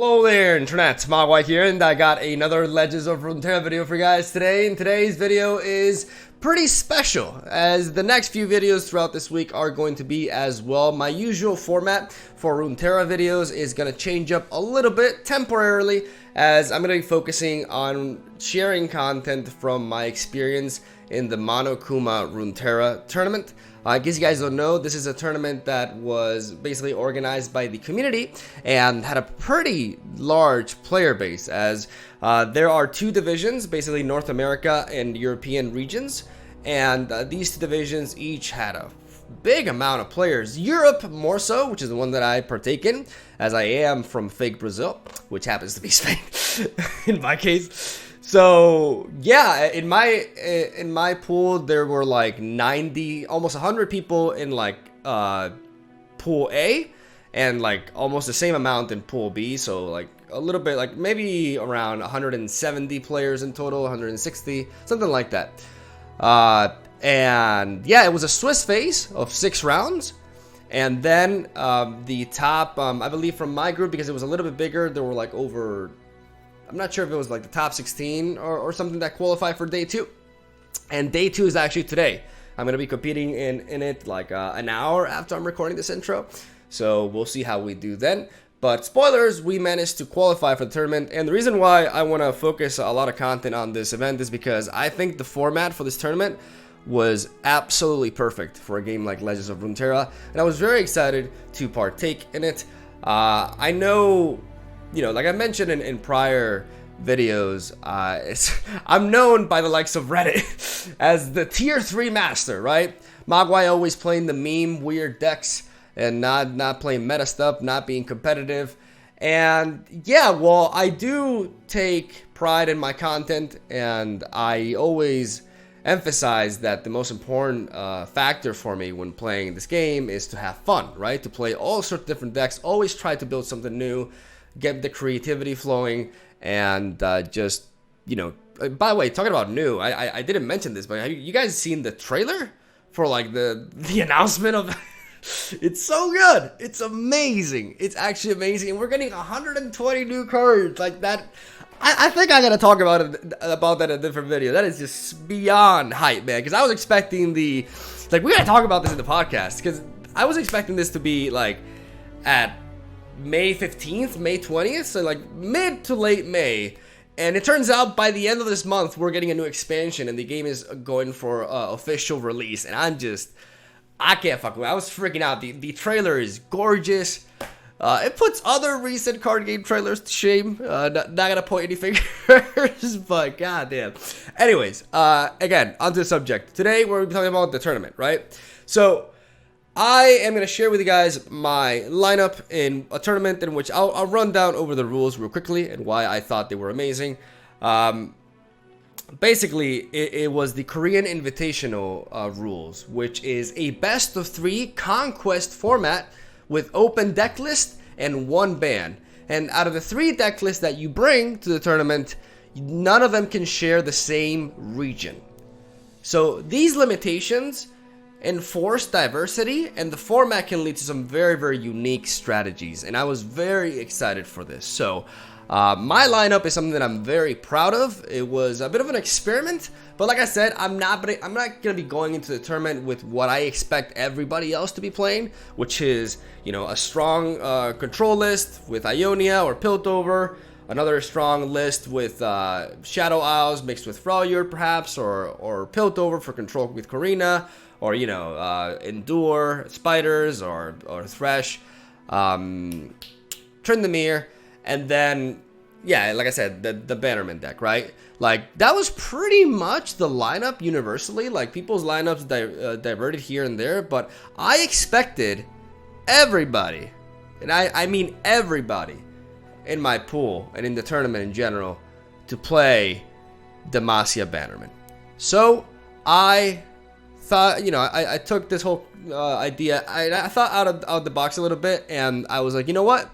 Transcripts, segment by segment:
Hello there, Internet. MegaMogwai here, and I got another Legends of Runeterra video for you guys today. And today's video is pretty special, as the next few videos throughout this week are going to be as well. My usual format for Runeterra videos is going to change up a little bit temporarily, as I'm going to be focusing on sharing content from my experience in the Monokuma Runeterra tournament. In case you guys don't know, this is a tournament that was basically organized by the community and had a pretty large player base, as there are two divisions, basically North America and European regions, and these two divisions each had a big amount of players. Europe more so, which is the one that I partake in, as I am from fake Brazil, which happens to be Spain in my case. So yeah, in my pool there were like 90, almost 100 people in like pool A, and like almost the same amount in pool B. So like a little bit, like maybe around 170 players in total, 160, something like that. And yeah, it was a Swiss phase of 6 rounds. And then the top, I believe from my group, because it was a little bit bigger, there were like over, I'm not sure if it was like the top 16 or something that qualified for day 2. And day 2 is actually today. I'm going to be competing in it like an hour after I'm recording this intro. So we'll see how we do then. But spoilers, we managed to qualify for the tournament. And the reason why I want to focus a lot of content on this event is because I think the format for this tournament was absolutely perfect for a game like Legends of Runeterra. And I was very excited to partake in it. I know, you know, like I mentioned in prior videos, I'm known by the likes of Reddit as the tier 3 master, right? Mogwai always playing the meme weird decks and not playing meta stuff, not being competitive. And yeah, well, I do take pride in my content, and I always emphasize that the most important factor for me when playing this game is to have fun, right? To play all sorts of different decks, always try to build something new, get the creativity flowing, and just, you know, by the way, talking about new, I didn't mention this, but have you guys seen the trailer for like the announcement of it's so good, it's amazing, it's actually amazing, and we're getting 120 new cards like that. I think I gotta talk about that in a different video. That is just beyond hype, man, because I was expecting we gotta talk about this in the podcast, because I was expecting this to be like at May 15th, May 20th, so like mid to late May. And it turns out by the end of this month, we're getting a new expansion and the game is going for official release. And I can't fuck with it. I was freaking out. The trailer is gorgeous. It puts other recent card game trailers to shame. Not gonna point any fingers, but goddamn. Anyways, again, onto the subject. Today, we're gonna be talking about the tournament, right? So I am going to share with you guys my lineup in a tournament in which I'll run down over the rules real quickly and why I thought they were amazing. Basically, it was the Korean Invitational rules, which is a best of 3 conquest format with open deck list and 1 ban. And out of the 3 deck lists that you bring to the tournament, none of them can share the same region. So these limitations enforce diversity, and the format can lead to some very, very unique strategies, and I was very excited for this. So my lineup is something that I'm very proud of. It was a bit of an experiment, but like I said, I'm not gonna be going into the tournament with what I expect everybody else to be playing, which is, you know, a strong control list with Ionia or Piltover, another strong list with Shadow Isles mixed with Freljord perhaps, or Piltover for control with Karina, or, you know, Endure, Spiders, or Thresh, Tryndamere, and then, yeah, like I said, the Bannerman deck, right? Like, that was pretty much the lineup universally. Like, people's lineups diverted here and there, but I expected everybody, and I mean everybody, in my pool, and in the tournament in general, to play Demacia Bannerman. So, I thought, you know, I took this whole idea, I thought out of the box a little bit, and I was like, you know what?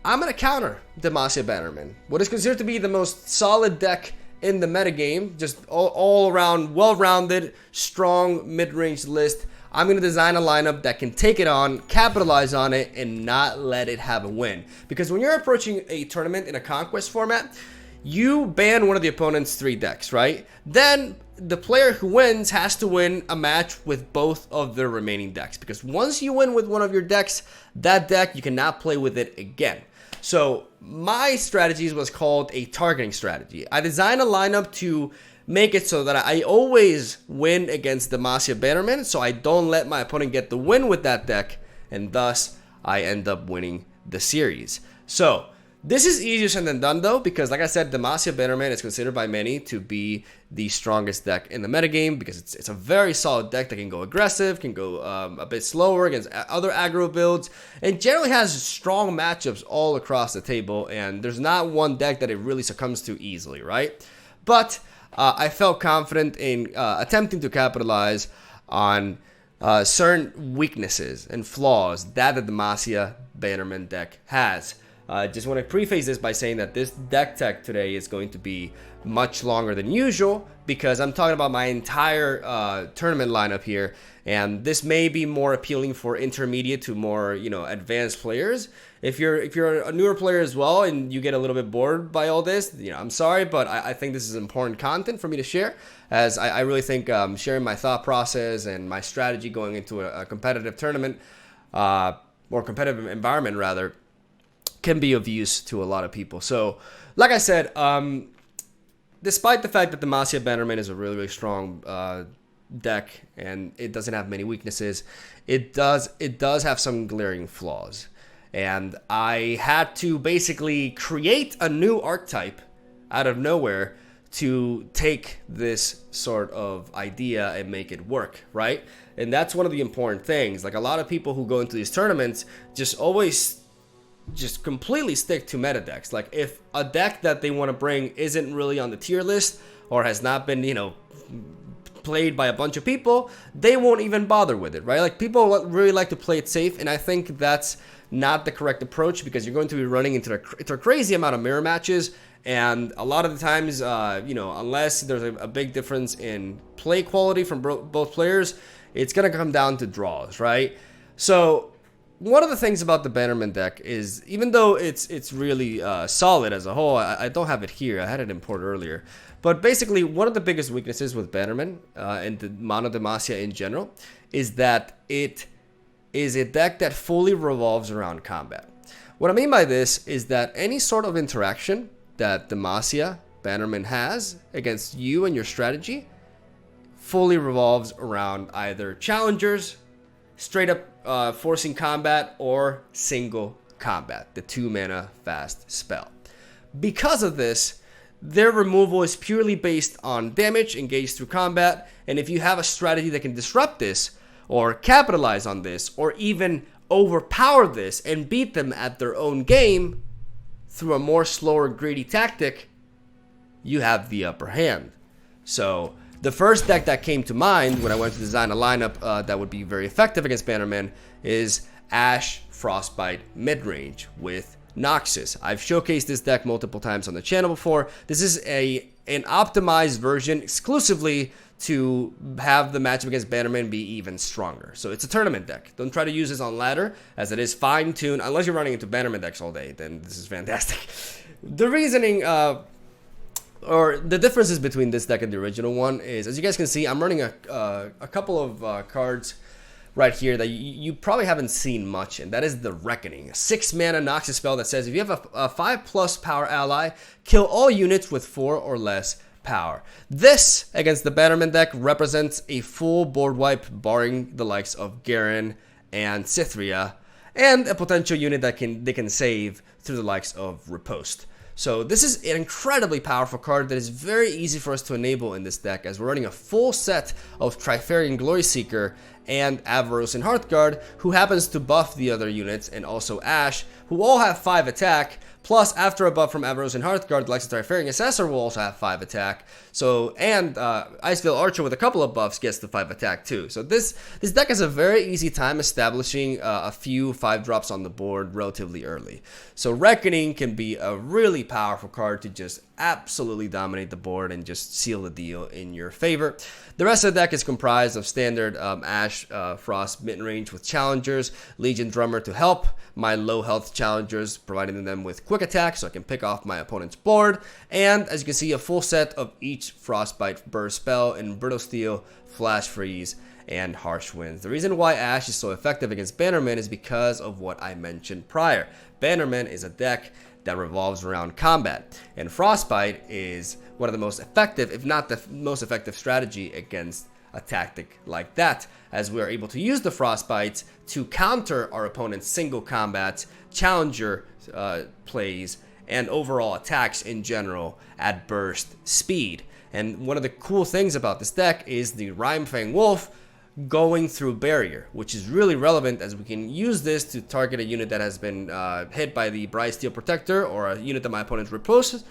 I'm going to counter Demacia Bannerman, what is considered to be the most solid deck in the metagame, just all around, well-rounded, strong mid-range list. I'm going to design a lineup that can take it on, capitalize on it, and not let it have a win. Because when you're approaching a tournament in a Conquest format, you ban one of the opponent's 3 decks, right? Then the player who wins has to win a match with both of their remaining decks. Because once you win with one of your decks, that deck, you cannot play with it again. So my strategies was called a targeting strategy. I designed a lineup to make it so that I always win against Demacia Bannerman, so I don't let my opponent get the win with that deck, and thus I end up winning the series. So this is easier said than done though, because like I said, Demacia Bannerman is considered by many to be the strongest deck in the metagame, because it's a very solid deck that can go aggressive, can go a bit slower against other aggro builds, and generally has strong matchups all across the table, and there's not one deck that it really succumbs to easily, right? But I felt confident in attempting to capitalize on certain weaknesses and flaws that the Demacia Bannerman deck has. Just want to preface this by saying that this deck tech today is going to be much longer than usual, because I'm talking about my entire tournament lineup here, and this may be more appealing for intermediate to more, advanced players. If you're a newer player as well and you get a little bit bored by all this, I'm sorry, but I think this is important content for me to share, as I really think sharing my thought process and my strategy going into a competitive tournament, or competitive environment rather, can be of use to a lot of people. So, like I said, despite the fact that the Demacia Bannerman is a really, really strong deck and it doesn't have many weaknesses, it does have some glaring flaws. And I had to basically create a new archetype out of nowhere to take this sort of idea and make it work, right? And that's one of the important things. Like, a lot of people who go into these tournaments just always just completely stick to meta decks. Like, if a deck that they want to bring isn't really on the tier list or has not been, played by a bunch of people, they won't even bother with it, right? Like, people really like to play it safe, and I think that's not the correct approach, because you're going to be running into a crazy amount of mirror matches, and a lot of the times, unless there's a big difference in play quality from both players, it's going to come down to draws, right? So one of the things about the Bannerman deck is, even though it's really solid as a whole, I don't have it here. I had it imported earlier. But basically, one of the biggest weaknesses with Bannerman and the Mono Demacia in general is that it is a deck that fully revolves around combat. What I mean by this is that any sort of interaction that Demacia Bannerman has against you and your strategy fully revolves around either challengers, straight up forcing combat, or single combat, the 2-mana fast spell. Because of this, their removal is purely based on damage engaged through combat, and if you have a strategy that can disrupt this, or capitalize on this, or even overpower this and beat them at their own game through a more slower, greedy tactic, you have the upper hand. So the first deck that came to mind when I went to design a lineup that would be very effective against Bannerman is Ash Frostbite midrange with Noxus. I've showcased this deck multiple times on the channel before. This is an optimized version exclusively to have the matchup against Bannerman be even stronger. So it's a tournament deck. Don't try to use this on ladder, as it is fine-tuned. Unless you're running into Bannerman decks all day, then this is fantastic. The reasoning, or the differences between this deck and the original one is, as you guys can see, I'm running a couple of cards right here that you probably haven't seen much, and that is the Reckoning, a 6-mana Noxus spell that says if you have a 5+ power ally, kill all units with 4 or less power. This, against the Bannerman deck, represents a full board wipe, barring the likes of Garen and Cythria, and a potential unit that they can save through the likes of Riposte. So this is an incredibly powerful card that is very easy for us to enable in this deck, as we're running a full set of Trifarian Glory Seeker and Avaros and Hearthguard, who happens to buff the other units, and also Ash, who all have 5 attack, Plus, after a buff from Avaros and Hearthguard, the Legendary Faring Assessor will also have 5 attack. So, and Iceveil Archer with a couple of buffs gets the 5 attack too. So this deck has a very easy time establishing a few 5-drops on the board relatively early. So Reckoning can be a really powerful card to just absolutely dominate the board and just seal the deal in your favor. The rest of the deck is comprised of standard Ash Frost mid-range with challengers, Legion Drummer to help my low health challengers, providing them with quick attack so I can pick off my opponent's board, and as you can see, a full set of each Frostbite burst spell in Brittle Steel, Flash Freeze, and Harsh Winds. The reason why Ash is so effective against Bannerman is because of what I mentioned prior. Bannerman is a deck that revolves around combat, and Frostbite is one of the most effective, if not the most effective strategy against a tactic like that, as we are able to use the Frostbites to counter our opponent's single combat, challenger plays, and overall attacks in general at burst speed. And one of the cool things about this deck is the Rimefang Wolf going through barrier, which is really relevant as we can use this to target a unit that has been hit by the Bright Steel Protector or a unit that my opponent repulses.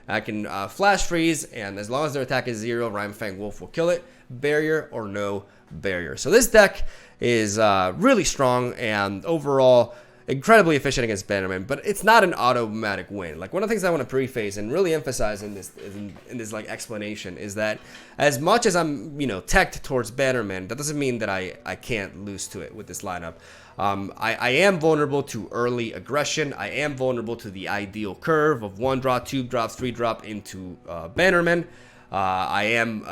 I can flash freeze, and as long as their attack is 0, Rimefang Wolf will kill it, barrier or no barrier. So this deck is really strong and overall incredibly efficient against Bannerman, but it's not an automatic win. Like, one of the things I want to preface and really emphasize in this like explanation is that as much as I'm, teched towards Bannerman, that doesn't mean that I can't lose to it with this lineup. I am vulnerable to early aggression. I am vulnerable to the ideal curve of 1-drop, 2-drop, 3-drop into Bannerman. I am,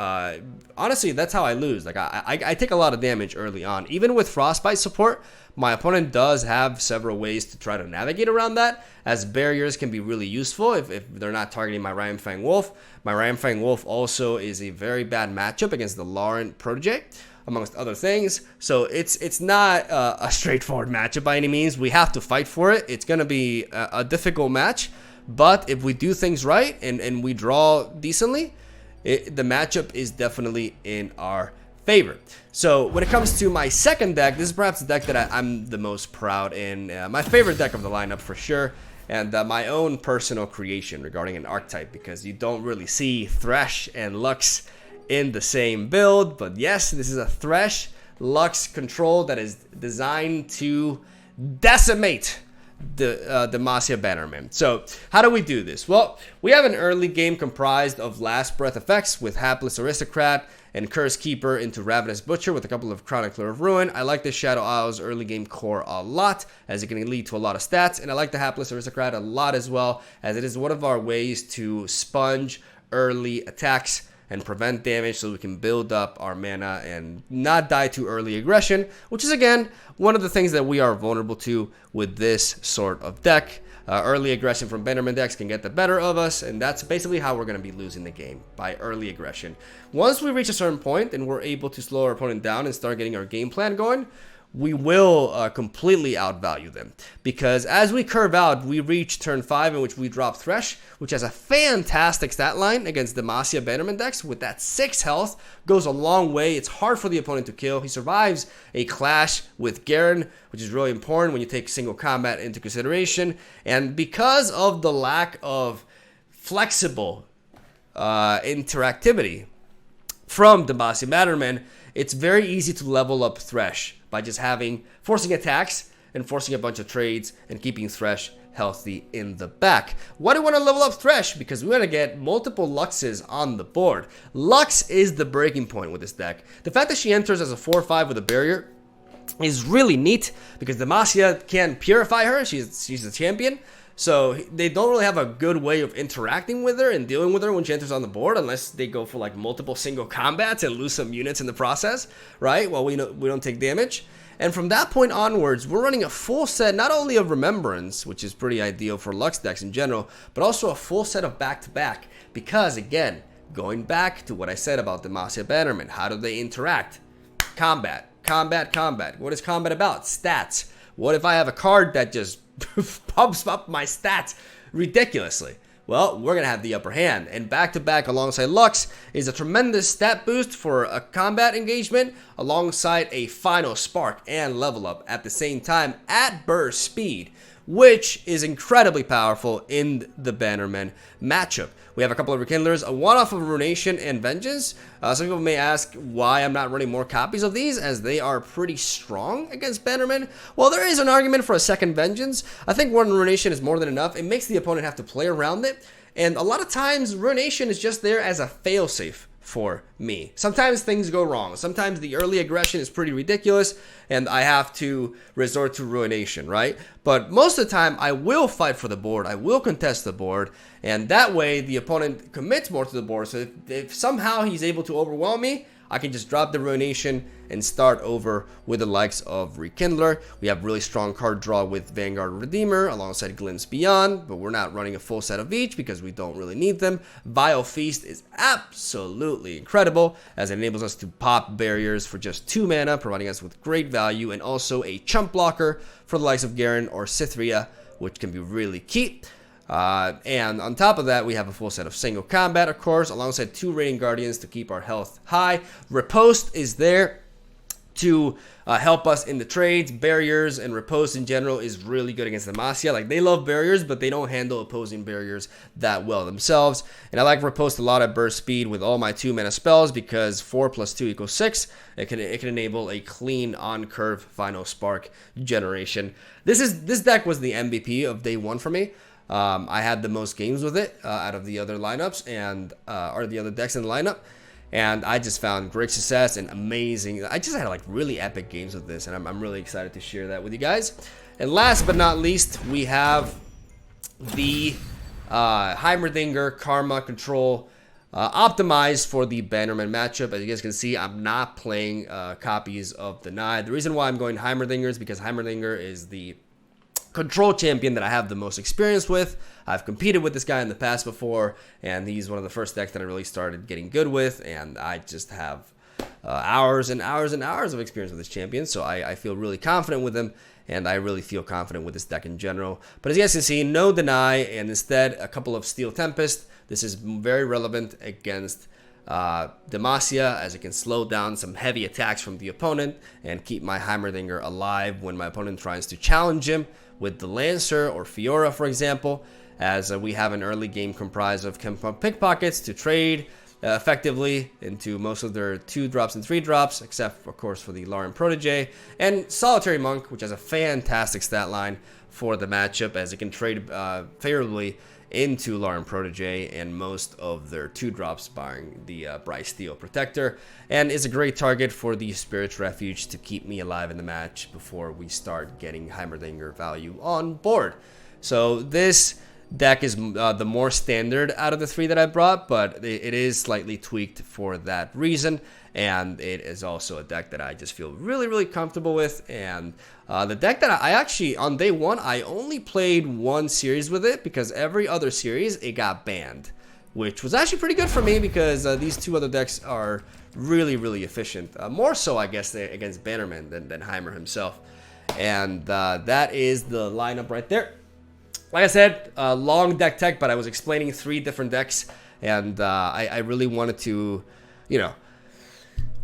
honestly, that's how I lose. Like, I take a lot of damage early on. Even with Frostbite support, my opponent does have several ways to try to navigate around that, as barriers can be really useful if they're not targeting my Rimefang Wolf. My Rimefang Wolf also is a very bad matchup against the Laurent Protege, amongst other things. So it's not a straightforward matchup by any means. We have to fight for it. It's going to be a difficult match, but if we do things right and we draw decently, the matchup is definitely in our favor. So when it comes to my second deck, this is perhaps the deck that I'm the most proud in. My favorite deck of the lineup for sure, and my own personal creation regarding an archetype, because you don't really see Thresh and Lux in the same build. But yes, this is a Thresh Lux control that is designed to decimate the Demacia Bannerman. So how do we do this? Well, we have an early game comprised of Last Breath effects with Hapless Aristocrat and Curse Keeper into Ravenous Butcher with a couple of Chronicler of Ruin. I like the Shadow Isles early game core a lot, as it can lead to a lot of stats, and I like the Hapless Aristocrat a lot as well, as it is one of our ways to sponge early attacks and prevent damage so we can build up our mana and not die to early aggression, which is, again, one of the things that we are vulnerable to with this sort of deck. Early aggression from Bannerman decks can get the better of us, and that's basically how we're going to be losing the game, by early aggression. Once we reach a certain point and we're able to slow our opponent down and start getting our game plan going, we will completely outvalue them, because as we curve out, we reach turn 5 in which we drop Thresh, which has a fantastic stat line against Demacia Bannerman decks. With that 6 health, goes a long way. It's hard for the opponent to kill. He survives a clash with Garen, which is really important when you take single combat into consideration, and because of the lack of flexible interactivity from Demacia Bannerman, it's very easy to level up Thresh by just forcing attacks and forcing a bunch of trades and keeping Thresh healthy in the back. Why do we want to level up Thresh? Because we want to get multiple Luxes on the board. Lux is the breaking point with this deck. The fact that she enters as a 4/5 with a barrier is really neat, because Demacia can purify her. She's a champion. So they don't really have a good way of interacting with her and dealing with her when she enters on the board, unless they go for like multiple single combats and lose some units in the process, right? Well, we don't take damage. And from that point onwards, we're running a full set, not only of Remembrance, which is pretty ideal for Lux decks in general, but also a full set of back-to-back. Because, again, going back to what I said about Demacia Bannerman, how do they interact? Combat, combat, combat. What is combat about? Stats. What if I have a card that just pumps up my stats ridiculously? Well, we're going to have the upper hand, and back-to-back alongside Lux is a tremendous stat boost for a combat engagement alongside a final spark and level up at the same time at burst speed, which is incredibly powerful in the Bannerman matchup. We have a couple of Rekindlers, a one-off of Ruination and Vengeance. Some people may ask why I'm not running more copies of these, as they are pretty strong against Bannerman. Well, there is an argument for a second Vengeance. I think one Ruination is more than enough. It makes the opponent have to play around it, and a lot of times Ruination is just there as a failsafe for me. Sometimes things go wrong. Sometimes the early aggression is pretty ridiculous and I have to resort to Ruination, right? But most of the time I will fight for the board, I will contest the board, and that way the opponent commits more to the board. So if somehow he's able to overwhelm me, I can just drop the Ruination and start over with the likes of Rekindler. We have really strong card draw with Vanguard Redeemer alongside Glint's Beyond, but we're not running a full set of each because we don't really need them. Vile Feast is absolutely incredible as it enables us to pop barriers for just 2 mana, providing us with great value, and also a chump blocker for the likes of Garen or Cytheria, which can be really key. And on top of that, we have a full set of single combat, of course, alongside 2 Radiant Guardians to keep our health high. Riposte is there to help us in the trades. Barriers and Riposte in general is really good against Demacia. Like, they love barriers, but they don't handle opposing barriers that well themselves. And I like Riposte a lot at burst speed with all my 2 mana spells, because 4 + 2 = 6. It can enable a clean on-curve Final Spark generation. This deck was the MVP of day 1 for me. I had the most games with it out of the other lineups and or the other decks in the lineup, and I just found great success and amazing. I just had like really epic games with this, and I'm really excited to share that with you guys. And last but not least, we have the Heimerdinger Karma Control optimized for the Bannerman matchup. As you guys can see, I'm not playing copies of Denied. The reason why I'm going Heimerdinger is because Heimerdinger is the control champion that I have the most experience with. I've competed with this guy in the past before, and he's one of the first decks that I really started getting good with, and I just have hours and hours and hours of experience with this champion, so I feel really confident with him, and I really feel confident with this deck in general. But as you guys can see, no Deny, and instead a couple of Steel Tempest. This is very relevant against Demacia, as it can slow down some heavy attacks from the opponent and keep my Heimerdinger alive when my opponent tries to challenge him with the Lancer or Fiora, for example, as we have an early game comprised of pickpockets to trade effectively into most of their 2-drops and 3-drops, except of course for the Lauren Protege, and Solitary Monk, which has a fantastic stat line for the matchup, as it can trade favorably into Lauren Protege and most of their 2-drops, barring the Bryce Steel Protector, and is a great target for the Spirit's Refuge to keep me alive in the match before we start getting Heimerdinger value on board. So this deck is the more standard out of the 3 that I brought, but it is slightly tweaked for that reason, and it is also a deck that I just feel really, really comfortable with. And the deck that I actually, on day 1, I only played 1 series with it, because every other series it got banned, which was actually pretty good for me, because these 2 other decks are really, really efficient. More so, I guess, against Bannerman than Heimer himself. And that is the lineup right there. Like I said, long deck tech, but I was explaining 3 different decks, and I really wanted to, you know,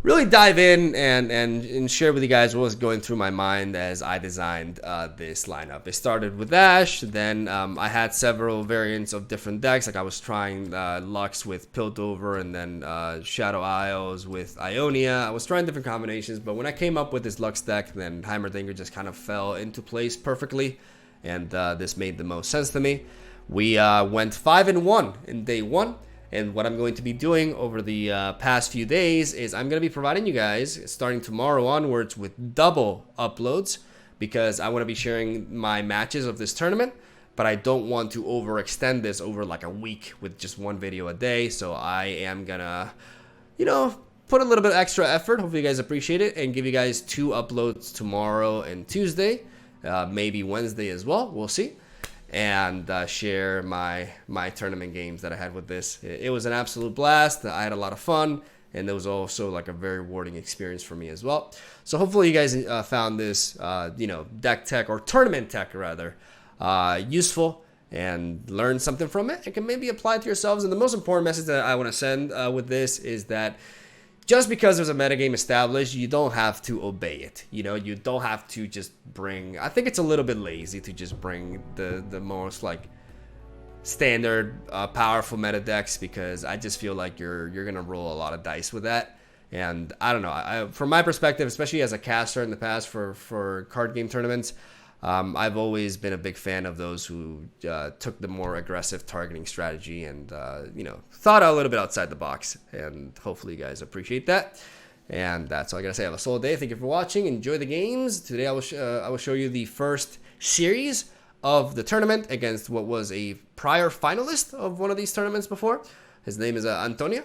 really dive in and share with you guys what was going through my mind as I designed this lineup. It started with Ash, then I had several variants of different decks. Like I was trying Lux with Piltover, and then Shadow Isles with Ionia. I was trying different combinations, but when I came up with this Lux deck, then Heimerdinger just kind of fell into place perfectly, and this made the most sense to me. We went 5-1 in day 1. And what I'm going to be doing over the past few days is I'm going to be providing you guys, starting tomorrow onwards, with double uploads, because I want to be sharing my matches of this tournament, but I don't want to overextend this over like a week with just 1 video a day. So I am going to, you know, put a little bit extra effort. Hopefully you guys appreciate it, and give you guys 2 uploads tomorrow and Tuesday, maybe Wednesday as well. We'll see. And share my tournament games that I had with this. It was an absolute blast. I had a lot of fun, and it was also like a very rewarding experience for me as well. So hopefully you guys found this, you know, deck tech, or tournament tech rather, useful, and learned something from it and can maybe apply it to yourselves. And the most important message that I want to send with this is that just because there's a metagame established, you don't have to obey it. You know, you don't have to just bring... I think it's a little bit lazy to just bring the most, like, standard, powerful meta decks, because I just feel like you're going to roll a lot of dice with that. And I don't know, from my perspective, especially as a caster in the past for card game tournaments, I've always been a big fan of those who took the more aggressive targeting strategy and, you know, thought a little bit outside the box. And hopefully you guys appreciate that. And that's all I gotta say. Have a solid day. Thank you for watching. Enjoy the games. Today I will show you the first series of the tournament against what was a prior finalist of one of these tournaments before. His name is Antonio.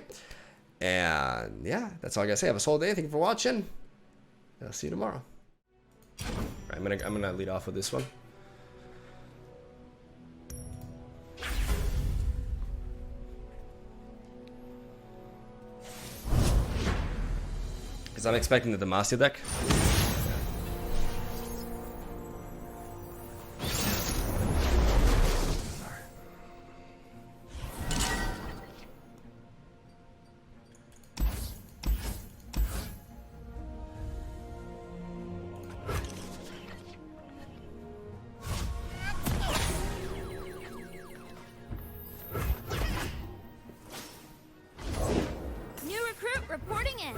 And yeah, that's all I gotta say. Have a solid day. Thank you for watching. I'll see you tomorrow. I'm gonna lead off with this one. Because I'm expecting the Demacia deck. Reporting in.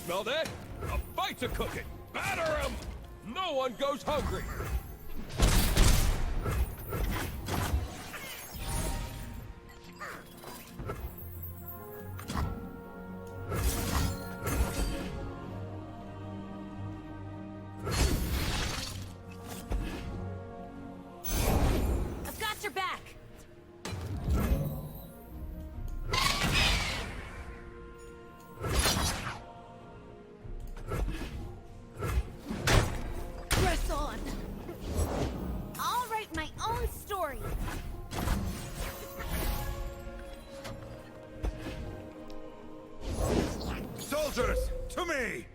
Smell that? A fight's a-cooking! Batter 'em! No one goes hungry! I've got your back. Press on. I'll write my own story. Soldiers, to me!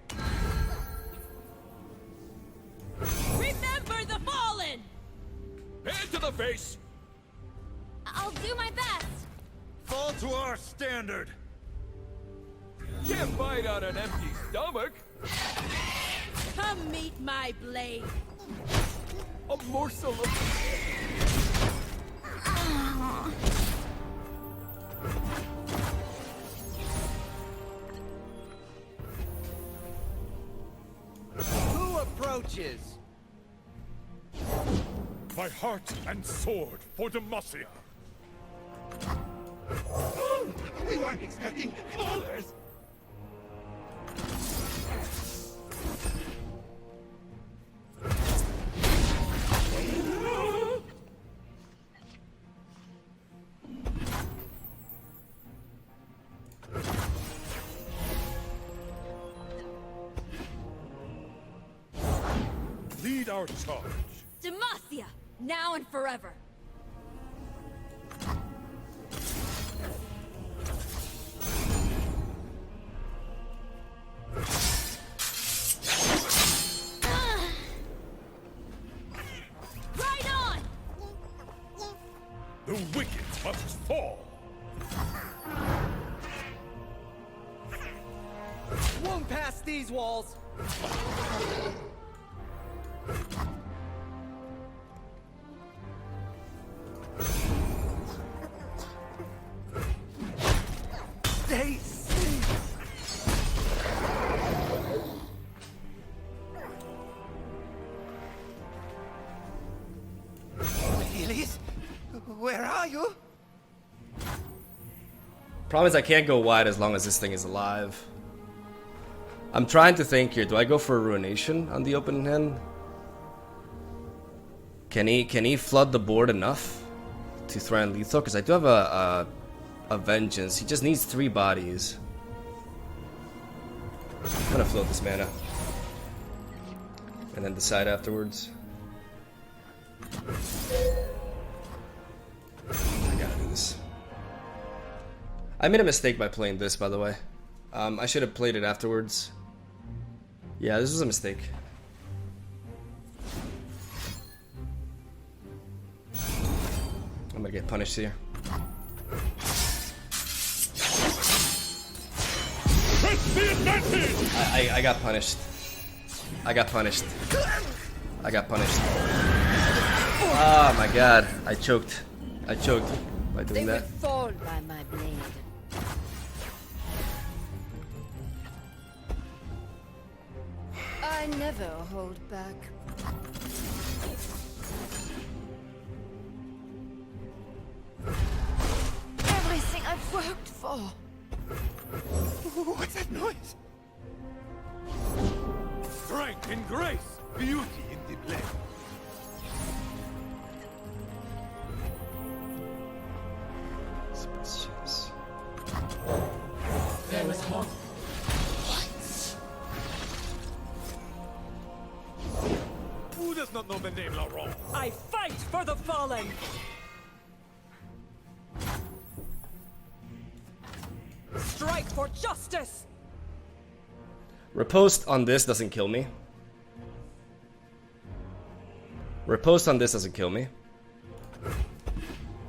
Remember the fallen. Hand to the face! I'll do my best. Fall to our standard! Can't fight on an empty stomach! Come meet my blade. A morsel of... Who approaches? My heart and sword for Demacia! We weren't expecting callers! Lead our charge! Demacia, now and forever. Right on! The wicked must fall! Won't pass these walls. Stay safe. Elise, where are you? Problem is I can't go wide as long as this thing is alive. I'm trying to think here. Do I go for a Ruination on the open hand? Can he flood the board enough to threaten lethal? Because I do have a Vengeance. He just needs 3 bodies. I'm gonna float this mana. And then decide afterwards. I gotta do this. I made a mistake by playing this, by the way. I should have played it afterwards. Yeah, this was a mistake. I'm gonna get punished here. I got punished. I got punished. I got punished. Oh my god. I choked. I choked by doing They that. will fall by my blade. I never hold back. Everything I've worked for. What's that noise? Strength and grace. Beauty in the blade. There is hope. Who does not know the name Laurent? I fight for the fallen. Strike for justice. Riposte on this doesn't kill me. Riposte on this doesn't kill me.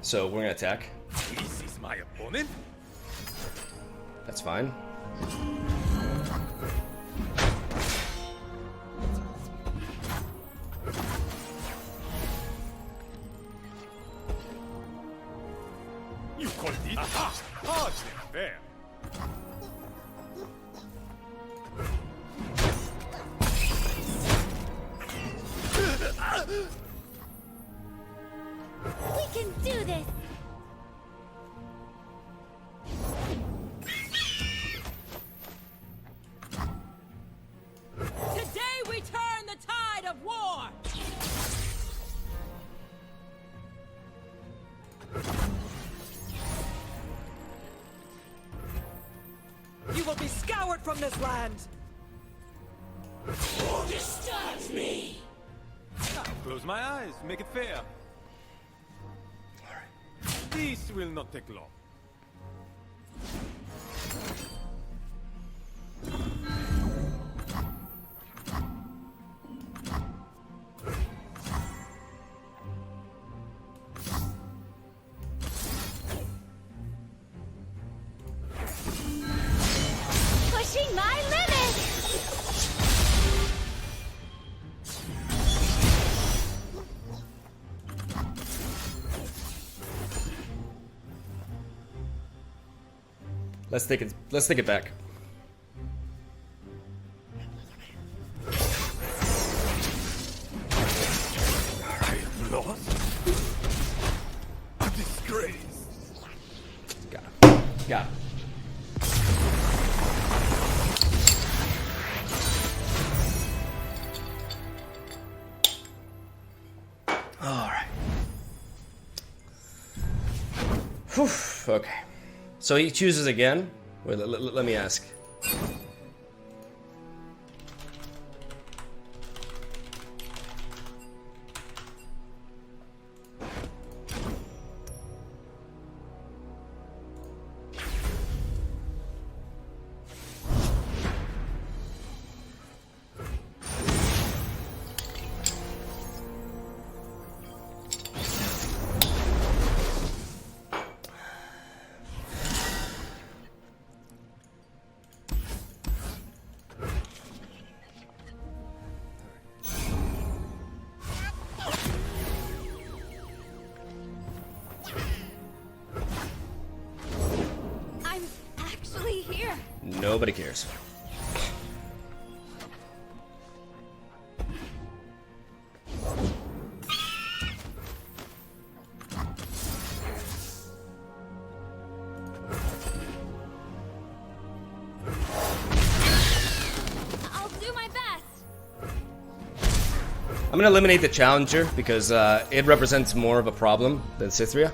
So we're gonna attack. This is my opponent? That's fine. You call it? Aha! Hardly fair. We can do this. Today we turn the tide of war. You will be scoured from this land. Who disturbs me? I'll close my eyes, make it fair. This will not take long. Pushing my limits. Let's take it back. I am lost. A disgrace. Got him. Got him. Alright. Okay. So he chooses again? Wait, let me ask. I'm actually here. Nobody cares. I'll do my best. I'm gonna eliminate the challenger because it represents more of a problem than Cythria.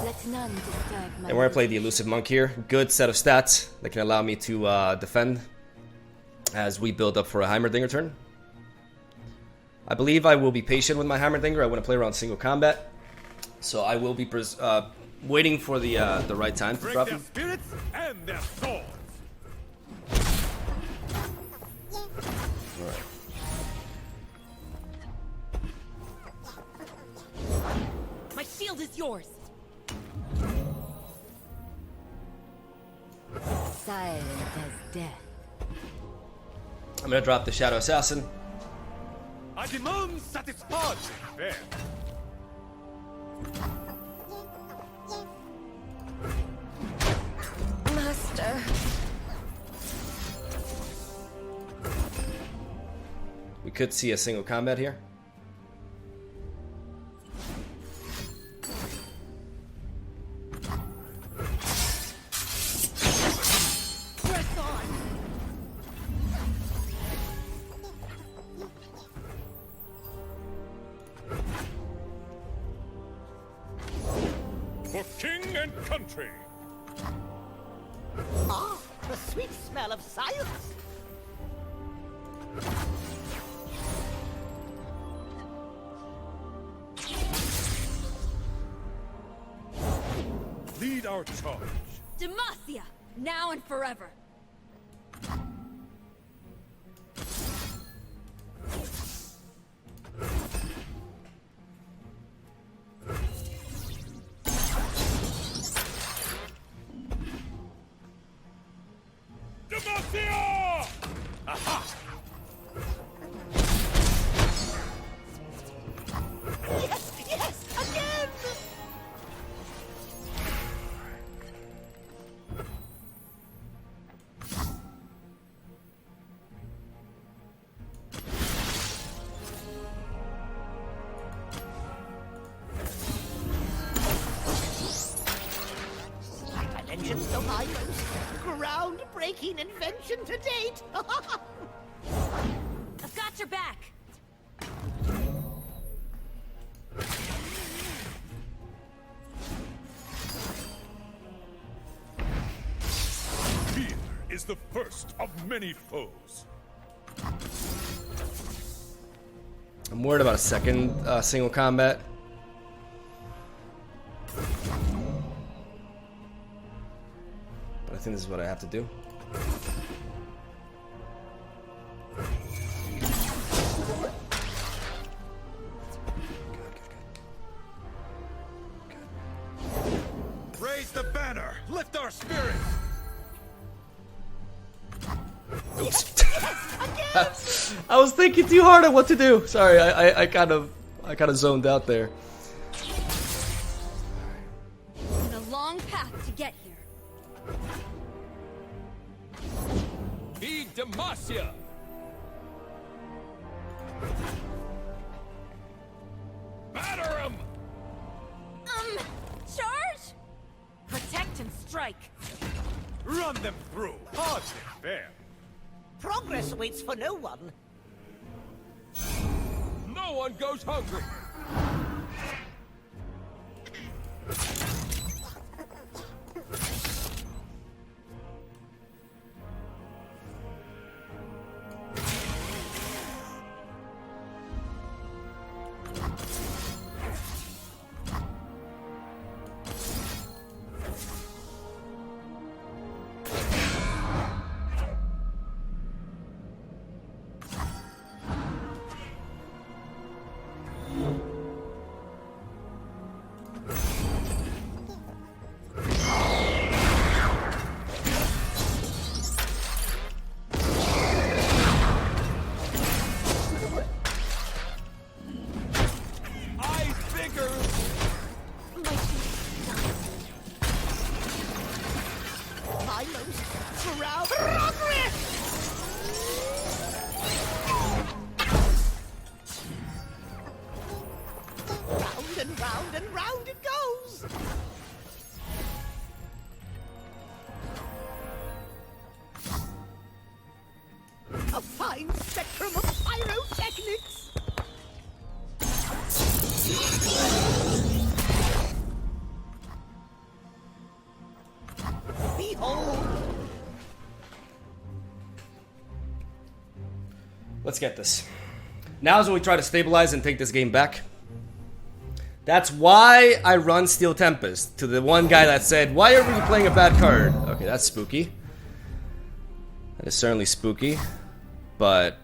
Let none disturb my And we're gonna play the elusive monk here. Good set of stats that can allow me to defend as we build up for a Heimerdinger turn. I believe I will be patient with my Heimerdinger. I want to play around single combat, so I will be waiting for the right time to Break drop their him. spirits and their swords. All right. My yours. Silent as death. I'm gonna drop the Shadow Assassin. I demand satisfaction. Fair. Master. We could see a single combat here. Press on. For king and country. Ah, the sweet smell of science. Lead our charge. Demacia, now and forever. Demacia! Aha! Yes, yes, again! Dimensions of my most groundbreaking invention to date! I've got your back. Fear is the first of many foes. I'm worried about a second single combat. But I think this is what I have to do. Raise the banner. Lift our spirits. I was thinking too hard on what to do. Sorry, I kind of zoned out there. It's a long path to get here. Heed Demacia. Batter him. Charge? Protect and strike. Run them through. Hard and fair. Progress waits for no one. No one goes hungry. My most proud progress! Round and round and round it goes! A fine spectrum of pyrotechnics! Behold! Let's get this. Now is when we try to stabilize and take this game back. That's why I run Steel Tempest. To the one guy that said, why are we playing a bad card? Okay, that's spooky. That is certainly spooky. But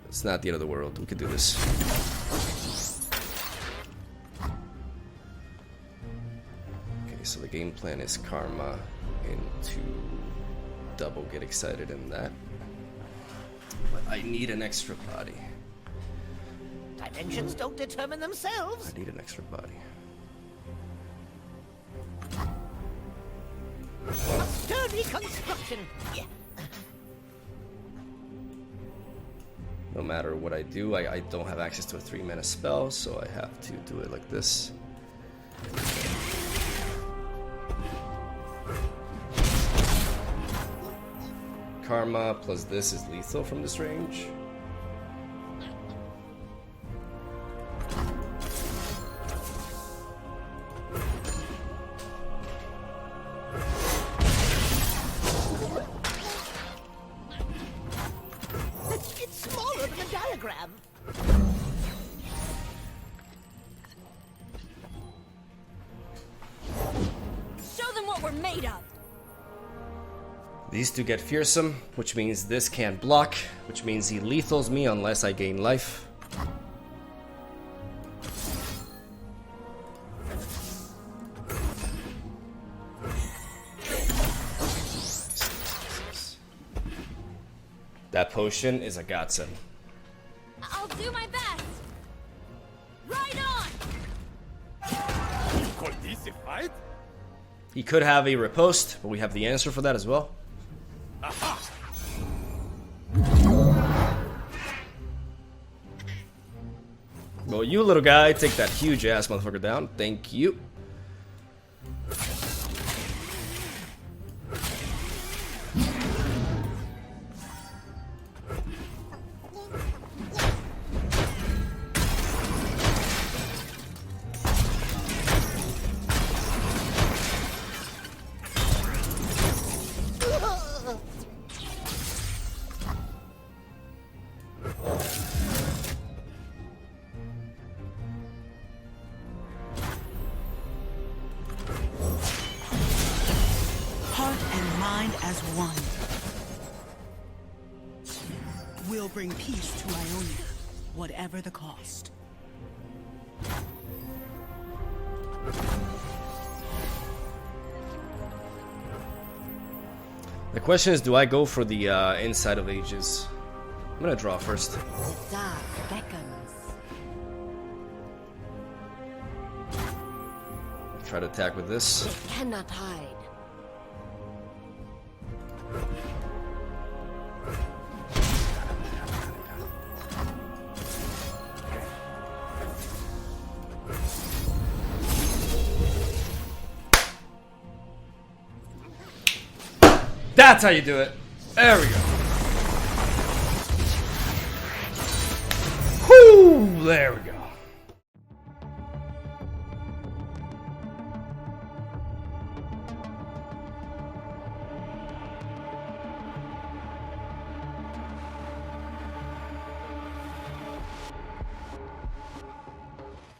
it's not the end of the world. We could do this. so the game plan is karma into double get excited in that. But I need an extra body. Dimensions don't determine themselves. I need an extra body. A sturdy construction. Yeah. No matter what I do, I don't have access to a 3-mana spell, so I have to do it like this. Karma plus this is lethal from this range. It's smaller than a diagram. Show them what we're made of. These two get fearsome, which means this can't block, which means he lethals me unless I gain life. That potion is a godsend. I'll do my best. Right on. Call this a fight? He could have a riposte, but we have the answer for that as well. Aha! Well, you little guy, take that huge ass motherfucker down. Thank you. Heart and mind as one. We'll bring peace to Ionia, whatever the cost. The question is, do I go for the Inside of Ages? I'm gonna draw first. The dark beckons. Try to attack with this. It cannot hide. That's how you do it. There we go. Whoo! There we go.